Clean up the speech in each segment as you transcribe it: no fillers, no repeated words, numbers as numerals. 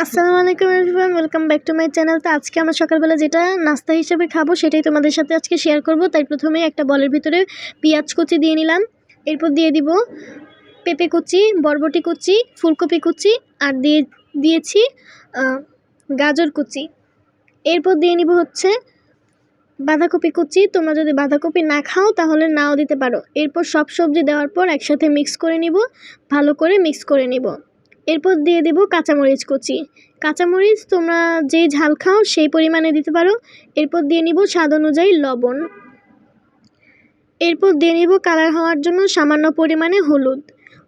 আসসালামু আলাইকুম everyone, welcome back to my channel. তো আজকে আমরা সকালবেলা যেটা নাস্তা হিসেবে খাবো সেটাই তোমাদের সাথে আজকে শেয়ার করব। তাই প্রথমেই একটা বলের ভিতরে পেঁয়াজ কুচি দিয়ে নিলাম, এরপর দিয়ে দিব পেঁপে কুচি, বরবটি কুচি, ফুলকপি কুচি আর দিয়েছি গাজর কুচি। এরপর দিয়ে নিব হচ্ছে বাঁধাকপি কুচি। তোমরা যদি বাঁধাকপি না খাও তাহলে নাও দিতে পারো। এরপর সব সবজি দেওয়ার পর একসাথে মিক্স করে নিব, ভালো করে মিক্স করে নিব। এরপর দিয়ে দেব কাঁচামরিচ কুচি। কাঁচামরিচ তোমরা যেই ঝাল খাও সেই পরিমাণে দিতে পারো। এরপর দিয়ে নিব স্বাদ অনুযায়ী লবণ। এরপর দিয়ে নিব কালার হওয়ার জন্য সামান্য পরিমাণে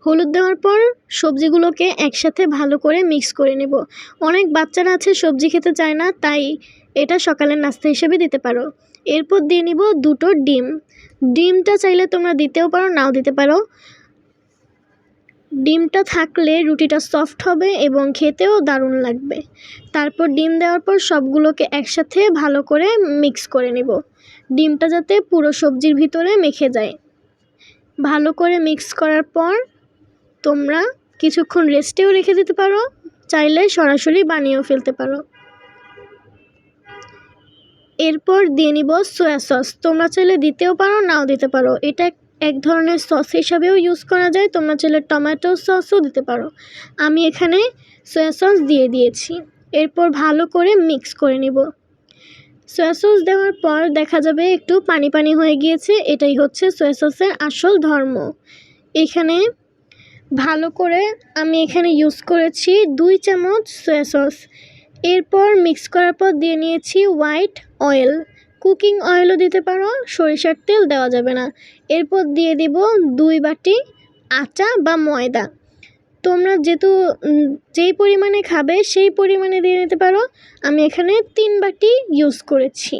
হলুদ দেওয়ার পর সবজিগুলোকে একসাথে ভালো করে মিক্স করে নেব। অনেক বাচ্চারা আছে সবজি খেতে চায় না, তাই এটা সকালের নাস্তা হিসেবে দিতে পারো। এরপর দিয়ে নিব দুটো ডিম। ডিমটা চাইলে তোমরা দিতেও পারো, নাও দিতে পারো। ডিমটা থাকলে রুটিটা সফট হবে এবং খেতেও দারুণ লাগবে। তারপর ডিম দেওয়ার পর সবগুলোকে একসাথে ভালো করে মিক্স করে নেব, ডিমটা যাতে পুরো সবজির ভিতরে মেখে যায়। ভালো করে মিক্স করার পর তোমরা কিছুক্ষণ রেস্টেও রেখে দিতে পারো, চাইলে সরাসরি বানিয়েও ফেলতে পারো। এরপর দিয়ে নিব সয়া সস। তোমরা চাইলে দিতেও পারো, নাও দিতে পারো। এটা এক ধরনের সস হিসাবেও ইউজ করা যায়, তোমরা চাইলে টমেটো সসও দিতে পারো। আমি এখানে সয়া সস দিয়ে দিয়েছি। এরপর ভালো করে মিক্স করে নিব। সয়া সস দেওয়ার পর দেখা যাবে একটু পানি পানি হয়ে গিয়েছে, এটাই হচ্ছে সয়া সসের আসল ধর্ম। এখানে ভালো করে আমি এখানে ইউজ করেছি 2 চামচ সয়া সস। এরপর মিক্স করার পর দিয়ে নিয়েছি হোয়াইট অয়েল। কুকিং অয়েলও দিতে পারো, সরিষার তেল দেওয়া যাবে না। এরপর দিয়ে দিব 2 বাটি আটা বা ময়দা। তোমরা যেহেতু যেই পরিমাণে খাবে সেই পরিমাণে দিয়ে নিতে পারো। আমি এখানে 3 বাটি ইউজ করেছি।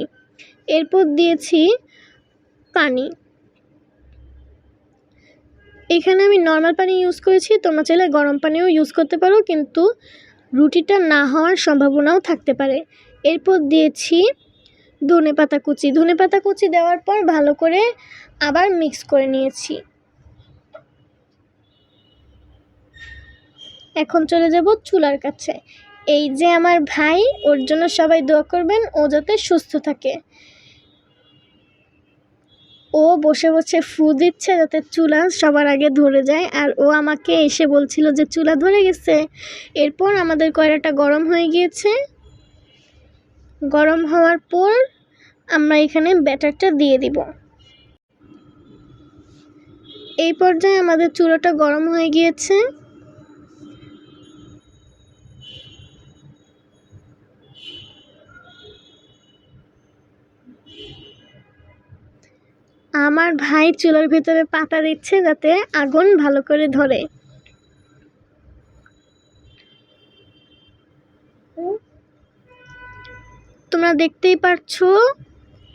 এরপর দিয়েছি পানি। এখানে আমি নর্মাল পানি ইউজ করেছি, তোমরা চাইলে গরম পানিও ইউজ করতে পারো, কিন্তু রুটিটা না হওয়ার সম্ভাবনাও থাকতে পারে। এরপর দিয়েছি ধনেপাতা কুচি। ধনেপাতা কুচি দেওয়ার পর ভালো করে আবার মিক্স করে নিয়েছি। এখন চলে যাব চুলার কাছে। এই যে আমার ভাই, ওর জন্য সবাই দোয়া করবেন, ও যাতে সুস্থ থাকে। ও বসে বসে ফু দিচ্ছে যাতে চুলা সবার আগে ধরে যায়, আর ও আমাকে এসে বলছিল যে চুলা ধরে গেছে। এরপর আমাদের কয়লাটা গরম হয়ে গিয়েছে। গরম হওয়ার পর আমরা এখানে ব্যাটারটা দিয়ে দিব। এই পর্যায়ে আমাদের চুলাটা গরম হয়ে গিয়েছে। আমার ভাই চুলার ভিতরে পাতা দিচ্ছে যাতে আগুন ভালো করে ধরে। তোমরা দেখতেই পাচ্ছো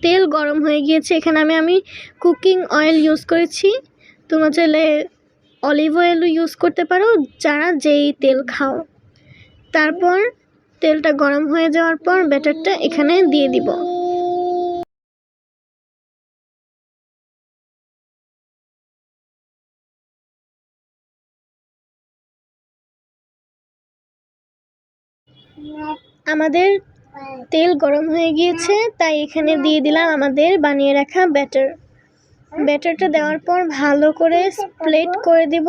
তেল গরম হয়ে গিয়েছে। এখানে আমি কুকিং অয়েল ইউজ করেছি, তোমরা চাইলে অলিভ অয়েলও ইউজ করতে পারো, যারা যেই তেল খাও। তারপর তেলটা গরম হয়ে যাওয়ার পর ব্যাটারটা এখানে দিয়ে দিব। আমাদের তেল গরম হয়ে গিয়েছে, তাই এখানে দিয়ে দিলাম আমাদের বানিয়ে রাখা ব্যাটারটা দেওয়ার পর ভালো করে স্প্রেড করে দিব।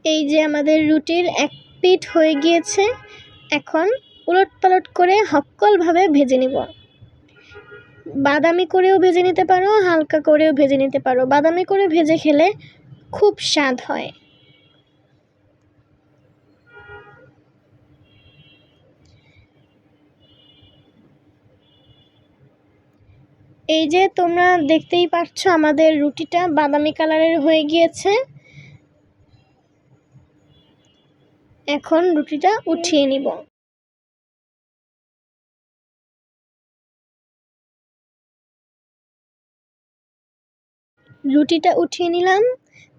এই যে আমাদের রুটির এক পিঠ হয়ে গিয়েছে। এখন উলটপালট করে হক্কলভাবে ভেজে নিব। বাদামি করেও ভেজে নিতে পারো, হালকা করেও ভেজে নিতে পারো। বাদামি করে ভেজে খেলে খুব স্বাদ হয়। এই যে তোমরা দেখতেই পাচ্ছ আমাদের রুটিটা বাদামি কালারের হয়ে গিয়েছে। এখন রুটিটা উঠিয়ে নিব। রুটিটা উঠিয়ে নিলাম।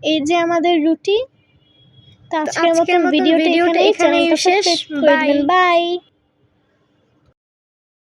এই যে আমাদের রুটি। তো আজকের মতো ভিডিওটা এখানেই শেষ। বাই।